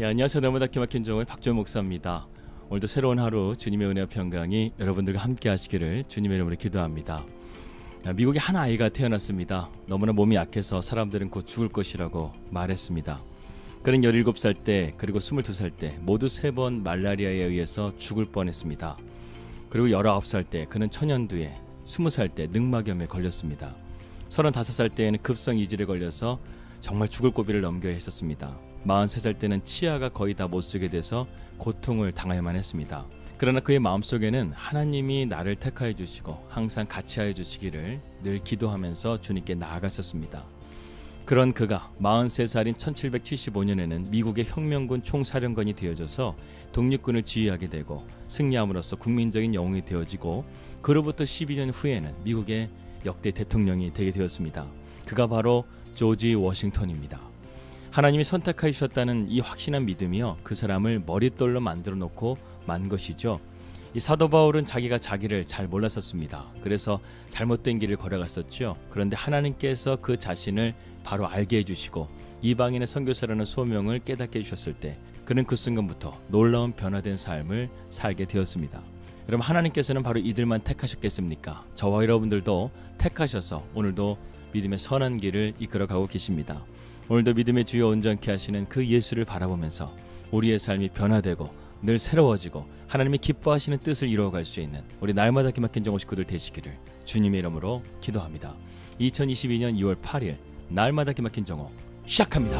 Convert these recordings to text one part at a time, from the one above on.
안녕하세요. 너무나 기막힌 종의 박주현 목사입니다. 오늘도 새로운 하루 주님의 은혜와 평강이 여러분들과 함께 하시기를 주님의 이름으로 기도합니다. 미국에 한 아이가 태어났습니다. 너무나 몸이 약해서 사람들은 곧 죽을 것이라고 말했습니다. 그는 17살 때 그리고 22살 때 모두 3번 말라리아에 의해서 죽을 뻔했습니다. 그리고 19살 때 그는 천연두에, 20살 때 늑막염에 걸렸습니다. 35살 때에는 급성 이질에 걸려서 정말 죽을 고비를 넘겨야 했었습니다. 43살 때는 치아가 거의 다 못 쓰게 돼서 고통을 당해야만 했습니다. 그러나 그의 마음속에는 하나님이 나를 택하여 주시고 항상 같이 하여 주시기를 늘 기도하면서 주님께 나아갔었습니다. 그런 그가 43살인 1775년에는 미국의 혁명군 총사령관이 되어져서 독립군을 지휘하게 되고 승리함으로써 국민적인 영웅이 되어지고 그로부터 12년 후에는 미국의 역대 대통령이 되게 되었습니다. 그가 바로 조지 워싱턴입니다. 하나님이 선택하여 주셨다는 이 확신한 믿음이요, 그 사람을 머릿돌로 만들어 놓고 만 것이죠. 이 사도 바울은 자기가 자기를 잘 몰랐었습니다. 그래서 잘못된 길을 걸어갔었죠. 그런데 하나님께서 그 자신을 바로 알게 해주시고 이방인의 선교사라는 소명을 깨닫게 해주셨을 때 그는 그 순간부터 놀라운 변화된 삶을 살게 되었습니다. 여러분, 하나님께서는 바로 이들만 택하셨겠습니까? 저와 여러분들도 택하셔서 오늘도 믿음의 선한 길을 이끌어가고 계십니다. 오늘도 믿음의 주여 온전케 하시는 그 예수를 바라보면서 우리의 삶이 변화되고 늘 새로워지고 하나님이 기뻐하시는 뜻을 이루어갈 수 있는 우리 날마다 기막힌 정오 식구들 되시기를 주님의 이름으로 기도합니다. 2022년 2월 8일 날마다 기막힌 정오 시작합니다.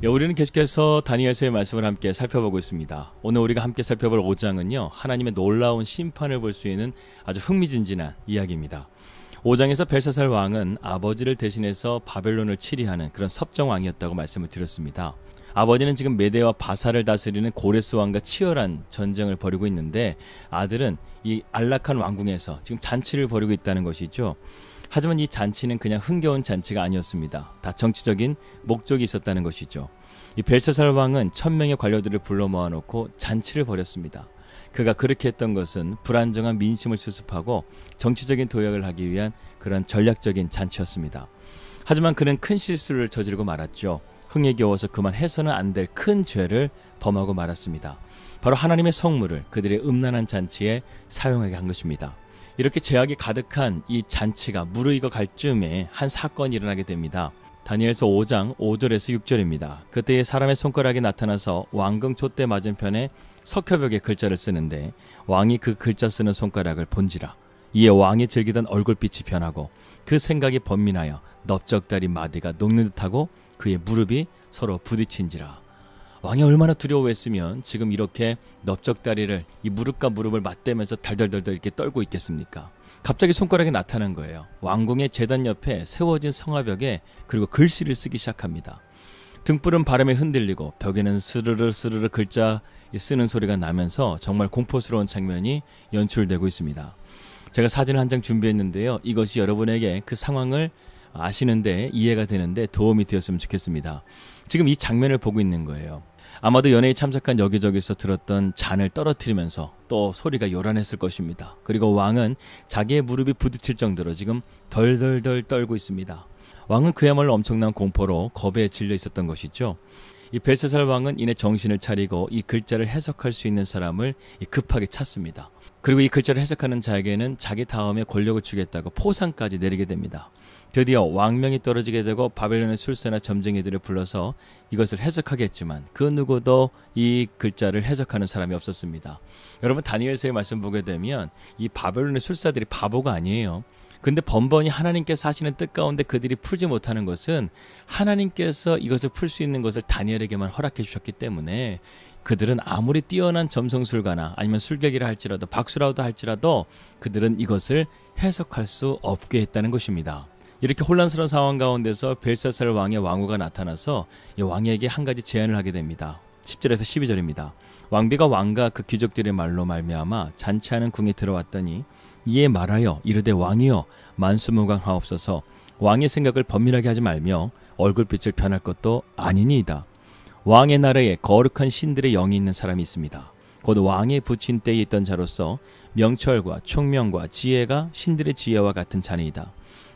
우리는 계속해서 다니엘서의 말씀을 함께 살펴보고 있습니다. 오늘 우리가 함께 살펴볼 5장은요, 하나님의 놀라운 심판을 볼 수 있는 아주 흥미진진한 이야기입니다. 5장에서 벨사살 왕은 아버지를 대신해서 바벨론을 치리하는 그런 섭정왕이었다고 말씀을 드렸습니다. 아버지는 지금 메대와 바사를 다스리는 고레스 왕과 치열한 전쟁을 벌이고 있는데 아들은 이 안락한 왕궁에서 지금 잔치를 벌이고 있다는 것이죠. 하지만 이 잔치는 그냥 흥겨운 잔치가 아니었습니다. 다 정치적인 목적이 있었다는 것이죠. 이 벨사살 왕은 1000명의 관료들을 불러 모아놓고 잔치를 벌였습니다. 그가 그렇게 했던 것은 불안정한 민심을 수습하고 정치적인 도약을 하기 위한 그런 전략적인 잔치였습니다. 하지만 그는 큰 실수를 저지르고 말았죠. 흥에 겨워서 그만해서는 안 될 큰 죄를 범하고 말았습니다. 바로 하나님의 성물을 그들의 음란한 잔치에 사용하게 한 것입니다. 이렇게 죄악이 가득한 이 잔치가 무르익어 갈 즈음에 한 사건이 일어나게 됩니다. 다니엘서 5장 5절에서 6절입니다. 그때에 사람의 손가락이 나타나서 왕궁 촛대 맞은편에 석회벽에 글자를 쓰는데 왕이 그 글자 쓰는 손가락을 본지라. 이에 왕이 즐기던 얼굴빛이 변하고 그 생각이 번민하여 넓적다리 마디가 녹는 듯하고 그의 무릎이 서로 부딪힌지라. 왕이 얼마나 두려워했으면 지금 이렇게 넓적다리를 이 무릎과 무릎을 맞대면서 달달달달 이렇게 떨고 있겠습니까? 갑자기 손가락이 나타난 거예요. 왕궁의 제단 옆에 세워진 성화벽에 그리고 글씨를 쓰기 시작합니다. 등불은 바람에 흔들리고 벽에는 스르르 스르르 글자 쓰는 소리가 나면서 정말 공포스러운 장면이 연출되고 있습니다. 제가 사진을 한 장 준비했는데요. 이것이 여러분에게 그 상황을 아시는데 이해가 되는데 도움이 되었으면 좋겠습니다. 지금 이 장면을 보고 있는 거예요. 아마도 연회에 참석한 여기저기서 들었던 잔을 떨어뜨리면서 또 소리가 요란했을 것입니다. 그리고 왕은 자기의 무릎이 부딪힐 정도로 지금 덜덜덜 떨고 있습니다. 왕은 그야말로 엄청난 공포로 겁에 질려 있었던 것이죠. 이 벨사살 왕은 이내 정신을 차리고 이 글자를 해석할 수 있는 사람을 급하게 찾습니다. 그리고 이 글자를 해석하는 자에게는 자기 다음에 권력을 주겠다고 포상까지 내리게 됩니다. 드디어 왕명이 떨어지게 되고 바벨론의 술사나 점쟁이들을 불러서 이것을 해석하게 했지만 그 누구도 이 글자를 해석하는 사람이 없었습니다. 여러분, 다니엘서의 말씀 보게 되면 이 바벨론의 술사들이 바보가 아니에요. 근데 번번이 하나님께서 하시는 뜻 가운데 그들이 풀지 못하는 것은 하나님께서 이것을 풀 수 있는 것을 다니엘에게만 허락해 주셨기 때문에 그들은 아무리 뛰어난 점성술가나 아니면 술객이라 할지라도 박수라도 할지라도 그들은 이것을 해석할 수 없게 했다는 것입니다. 이렇게 혼란스러운 상황 가운데서 벨사살 왕의 왕후가 나타나서 이 왕에게 한 가지 제안을 하게 됩니다. 10절에서 12절입니다. 왕비가 왕과 그 귀족들의 말로 말미암아 잔치하는 궁에 들어왔더니 이에 말하여 이르되 왕이여 만수무강하옵소서. 왕의 생각을 번민하게 하지 말며 얼굴빛을 변할 것도 아니니이다. 왕의 나라에 거룩한 신들의 영이 있는 사람이 있습니다. 곧 왕에 붙인 때에 있던 자로서 명철과 총명과 지혜가 신들의 지혜와 같은 자니이다.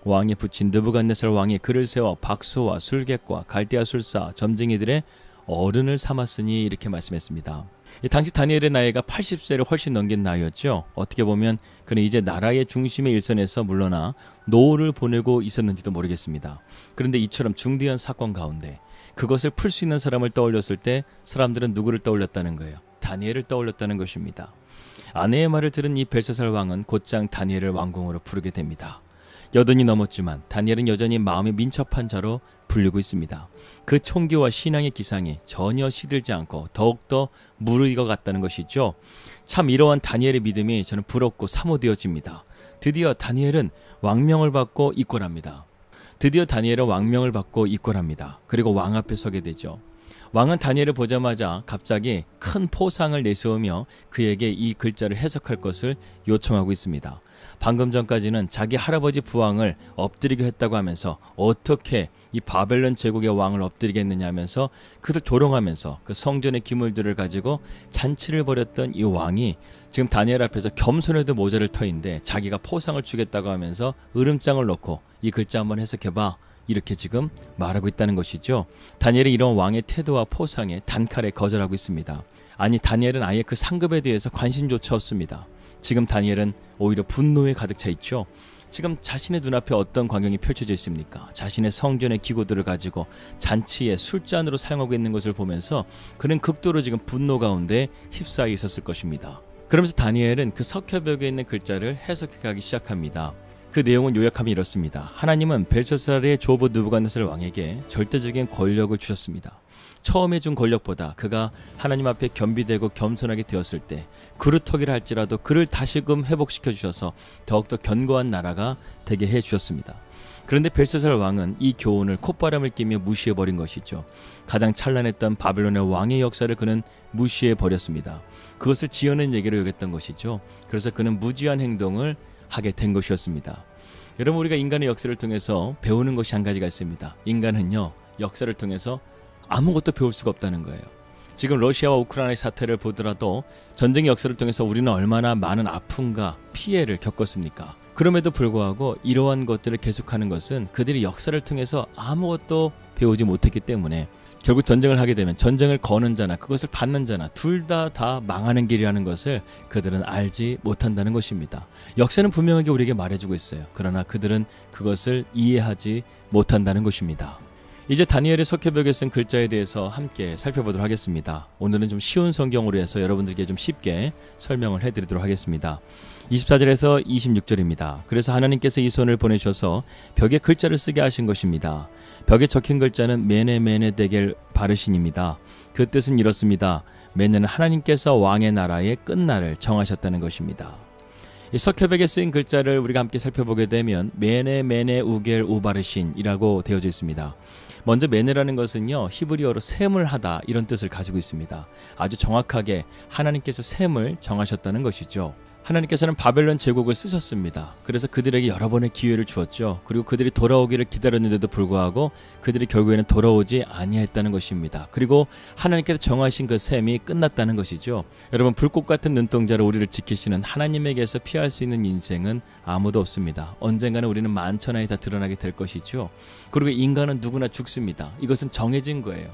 왕에 붙인 느부갓네살 왕이 그를 세워 박수와 술객과 갈대아 술사 점쟁이들의 어른을 삼았으니 이렇게 말씀했습니다. 당시 다니엘의 나이가 80세를 훨씬 넘긴 나이였죠. 어떻게 보면 그는 이제 나라의 중심의 일선에서 물러나 노후를 보내고 있었는지도 모르겠습니다. 그런데 이처럼 중대한 사건 가운데 그것을 풀 수 있는 사람을 떠올렸을 때 사람들은 누구를 떠올렸다는 거예요? 다니엘을 떠올렸다는 것입니다. 아내의 말을 들은 이 벨사살 왕은 곧장 다니엘을 왕궁으로 부르게 됩니다. 80이 넘었지만 다니엘은 여전히 마음이 민첩한 자로 불리고 있습니다. 그 총기와 신앙의 기상이 전혀 시들지 않고 더욱더 무르익어 갔다는 것이죠. 참 이러한 다니엘의 믿음이 저는 부럽고 사모되어집니다. 드디어 다니엘은 왕명을 받고 입궐합니다. 그리고 왕 앞에 서게 되죠. 왕은 다니엘을 보자마자 갑자기 큰 포상을 내세우며 그에게 이 글자를 해석할 것을 요청하고 있습니다. 방금 전까지는 자기 할아버지 부왕을 엎드리게 했다고 하면서 어떻게 이 바벨론 제국의 왕을 엎드리겠느냐 하면서 그들 조롱하면서 그 성전의 기물들을 가지고 잔치를 벌였던 이 왕이 지금 다니엘 앞에서 겸손해도 모자를 터인데 자기가 포상을 주겠다고 하면서 으름장을 놓고 이 글자 한번 해석해봐 이렇게 지금 말하고 있다는 것이죠. 다니엘이 이런 왕의 태도와 포상에 단칼에 거절하고 있습니다. 아니 다니엘은 아예 그 상급에 대해서 관심조차 없습니다. 지금 다니엘은 오히려 분노에 가득 차 있죠. 지금 자신의 눈앞에 어떤 광경이 펼쳐져 있습니까? 자신의 성전의 기구들을 가지고 잔치에 술잔으로 사용하고 있는 것을 보면서 그는 극도로 지금 분노 가운데 휩싸여 있었을 것입니다. 그러면서 다니엘은 그 석회벽에 있는 글자를 해석해가기 시작합니다. 그 내용은 요약하면 이렇습니다. 하나님은 벨사살의 조부 느부갓네살 왕에게 절대적인 권력을 주셨습니다. 처음에 준 권력보다 그가 하나님 앞에 겸비되고 겸손하게 되었을 때 그루터기를 할지라도 그를 다시금 회복시켜 주셔서 더욱더 견고한 나라가 되게 해 주셨습니다. 그런데 벨사살 왕은 이 교훈을 콧바람을 끼며 무시해버린 것이죠. 가장 찬란했던 바벨론의 왕의 역사를 그는 무시해버렸습니다. 그것을 지어낸 얘기로 여겼던 것이죠. 그래서 그는 무지한 행동을 하게 된 것이었습니다. 여러분 우리가 인간의 역사를 통해서 배우는 것이 한 가지가 있습니다. 인간은요 역사를 통해서 아무것도 배울 수가 없다는 거예요. 지금 러시아와 우크라이나의 사태를 보더라도 전쟁의 역사를 통해서 우리는 얼마나 많은 아픔과 피해를 겪었습니까? 그럼에도 불구하고 이러한 것들을 계속하는 것은 그들이 역사를 통해서 아무것도 배우지 못했기 때문에 결국 전쟁을 하게 되면 전쟁을 거는 자나 그것을 받는 자나 둘 다 망하는 길이라는 것을 그들은 알지 못한다는 것입니다. 역사는 분명하게 우리에게 말해주고 있어요. 그러나 그들은 그것을 이해하지 못한다는 것입니다. 이제 다니엘의 석회벽에 쓴 글자에 대해서 함께 살펴보도록 하겠습니다. 오늘은 좀 쉬운 성경으로 해서 여러분들께 좀 쉽게 설명을 해드리도록 하겠습니다. 24절에서 26절입니다. 그래서 하나님께서 이 손을 보내셔서 벽에 글자를 쓰게 하신 것입니다. 벽에 적힌 글자는 메네 데겔 바르신입니다. 그 뜻은 이렇습니다. 메네는 하나님께서 왕의 나라의 끝날을 정하셨다는 것입니다. 이 석회벽에 쓰인 글자를 우리가 함께 살펴보게 되면 메네 우겔 우바르신이라고 되어져 있습니다. 먼저 메네라는 것은요 히브리어로 셈을 하다 이런 뜻을 가지고 있습니다. 아주 정확하게 하나님께서 셈을 정하셨다는 것이죠. 하나님께서는 바벨론 제국을 쓰셨습니다. 그래서 그들에게 여러 번의 기회를 주었죠. 그리고 그들이 돌아오기를 기다렸는데도 불구하고 그들이 결국에는 돌아오지 아니했다는 것입니다. 그리고 하나님께서 정하신 그 셈이 끝났다는 것이죠. 여러분 불꽃 같은 눈동자로 우리를 지키시는 하나님에게서 피할 수 있는 인생은 아무도 없습니다. 언젠가는 우리는 만천하에 다 드러나게 될 것이죠. 그리고 인간은 누구나 죽습니다. 이것은 정해진 거예요.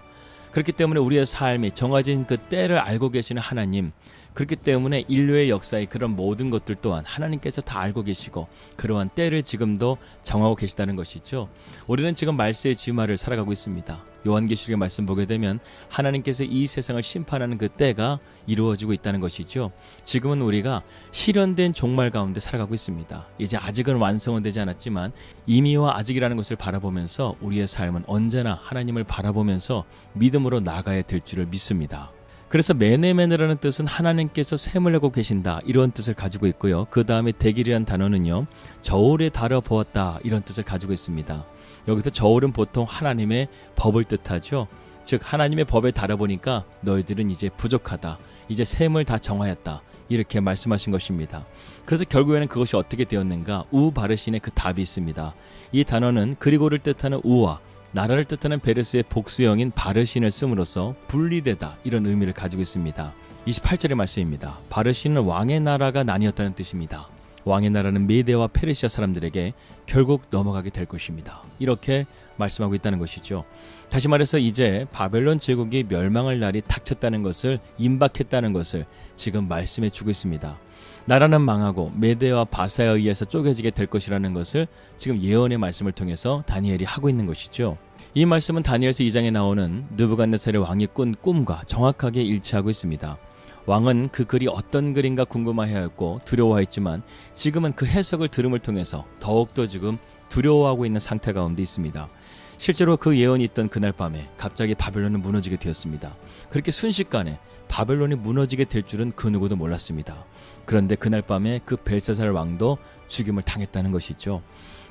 그렇기 때문에 우리의 삶이 정해진 그 때를 알고 계시는 하나님, 그렇기 때문에 인류의 역사의 그런 모든 것들 또한 하나님께서 다 알고 계시고 그러한 때를 지금도 정하고 계시다는 것이죠. 우리는 지금 말세의 지마를 살아가고 있습니다. 요한계시록의 말씀 보게 되면 하나님께서 이 세상을 심판하는 그 때가 이루어지고 있다는 것이죠. 지금은 우리가 실현된 종말 가운데 살아가고 있습니다. 이제 아직은 완성은 되지 않았지만 이미와 아직이라는 것을 바라보면서 우리의 삶은 언제나 하나님을 바라보면서 믿음으로 나아가야 될 줄을 믿습니다. 그래서 메네라는 뜻은 하나님께서 셈을 내고 계신다 이런 뜻을 가지고 있고요. 그 다음에 데길이라는 단어는요 저울에 달아 보았다 이런 뜻을 가지고 있습니다. 여기서 저울은 보통 하나님의 법을 뜻하죠. 즉 하나님의 법에 달아보니까 너희들은 이제 부족하다. 이제 셈을 다 정하였다. 이렇게 말씀하신 것입니다. 그래서 결국에는 그것이 어떻게 되었는가? 우바르신의 그 답이 있습니다. 이 단어는 그리고를 뜻하는 우와 나라를 뜻하는 베르스의 복수형인 바르신을 씀으로써 분리되다 이런 의미를 가지고 있습니다. 28절의 말씀입니다. 바르시는 왕의 나라가 나뉘었다는 뜻입니다. 왕의 나라는 메대와 페르시아 사람들에게 결국 넘어가게 될 것입니다. 이렇게 말씀하고 있다는 것이죠. 다시 말해서 이제 바벨론 제국이 멸망할 날이 닥쳤다는 것을, 임박했다는 것을 지금 말씀해 주고 있습니다. 나라는 망하고 메대와 바사에 의해서 쪼개지게 될 것이라는 것을 지금 예언의 말씀을 통해서 다니엘이 하고 있는 것이죠. 이 말씀은 다니엘서 2장에 나오는 느부갓네살의 왕이 꾼 꿈과 정확하게 일치하고 있습니다. 왕은 그 글이 어떤 글인가 궁금해하였고 두려워했지만 지금은 그 해석을 들음을 통해서 더욱더 지금 두려워하고 있는 상태 가운데 있습니다. 실제로 그 예언이 있던 그날 밤에 갑자기 바벨론은 무너지게 되었습니다. 그렇게 순식간에 바벨론이 무너지게 될 줄은 그 누구도 몰랐습니다. 그런데 그날 밤에 그 벨사살 왕도 죽임을 당했다는 것이죠.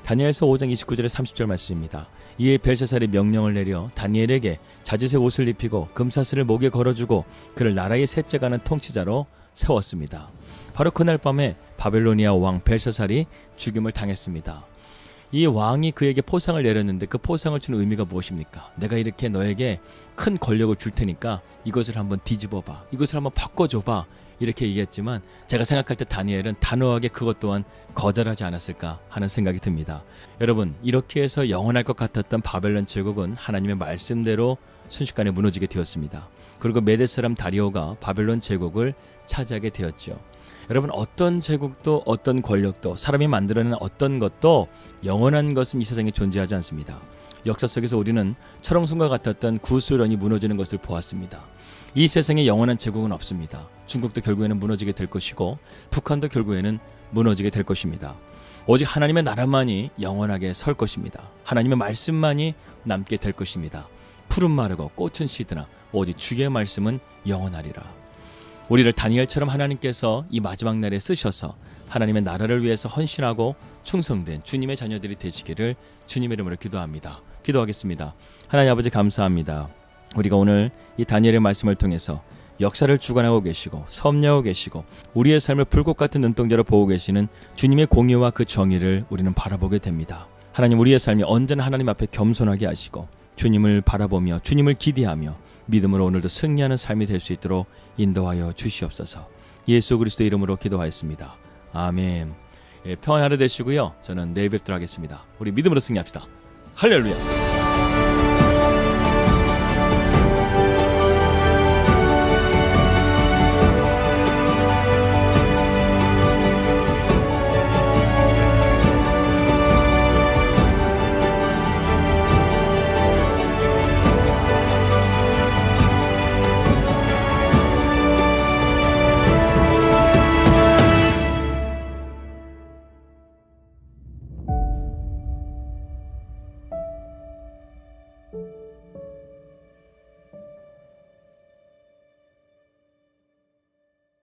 다니엘서 5장 29절에 30절 말씀입니다. 이에 벨사살이 명령을 내려 다니엘에게 자주색 옷을 입히고 금사슬을 목에 걸어주고 그를 나라의 셋째 가는 통치자로 세웠습니다. 바로 그날 밤에 바벨로니아 왕 벨사살이 죽임을 당했습니다. 이 왕이 그에게 포상을 내렸는데 그 포상을 주는 의미가 무엇입니까? 내가 이렇게 너에게 큰 권력을 줄 테니까 이것을 한번 뒤집어봐, 이것을 한번 바꿔줘봐, 이렇게 얘기했지만 제가 생각할 때 다니엘은 단호하게 그것 또한 거절하지 않았을까 하는 생각이 듭니다. 여러분, 이렇게 해서 영원할 것 같았던 바벨론 제국은 하나님의 말씀대로 순식간에 무너지게 되었습니다. 그리고 메대 사람 다리오가 바벨론 제국을 차지하게 되었죠. 여러분, 어떤 제국도 어떤 권력도 사람이 만들어낸 어떤 것도 영원한 것은 이 세상에 존재하지 않습니다. 역사 속에서 우리는 철옹성과 같았던 구소련이 무너지는 것을 보았습니다. 이 세상에 영원한 제국은 없습니다. 중국도 결국에는 무너지게 될 것이고 북한도 결국에는 무너지게 될 것입니다. 오직 하나님의 나라만이 영원하게 설 것입니다. 하나님의 말씀만이 남게 될 것입니다. 푸른 마르고 꽃은 시드나 오직 주의 말씀은 영원하리라. 우리를 다니엘처럼 하나님께서 이 마지막 날에 쓰셔서 하나님의 나라를 위해서 헌신하고 충성된 주님의 자녀들이 되시기를 주님의 이름으로 기도합니다. 기도하겠습니다. 하나님 아버지, 감사합니다. 우리가 오늘 이 다니엘의 말씀을 통해서 역사를 주관하고 계시고 섭리하고 계시고 우리의 삶을 불꽃 같은 눈동자로 보고 계시는 주님의 공의와 그 정의를 우리는 바라보게 됩니다. 하나님, 우리의 삶이 언제나 하나님 앞에 겸손하게 하시고 주님을 바라보며 주님을 기대하며 믿음으로 오늘도 승리하는 삶이 될 수 있도록 인도하여 주시옵소서. 예수 그리스도 이름으로 기도하였습니다. 아멘. 평안 하루 되시고요. 저는 내일 뵙도록 하겠습니다. 우리 믿음으로 승리합시다. 할렐루야.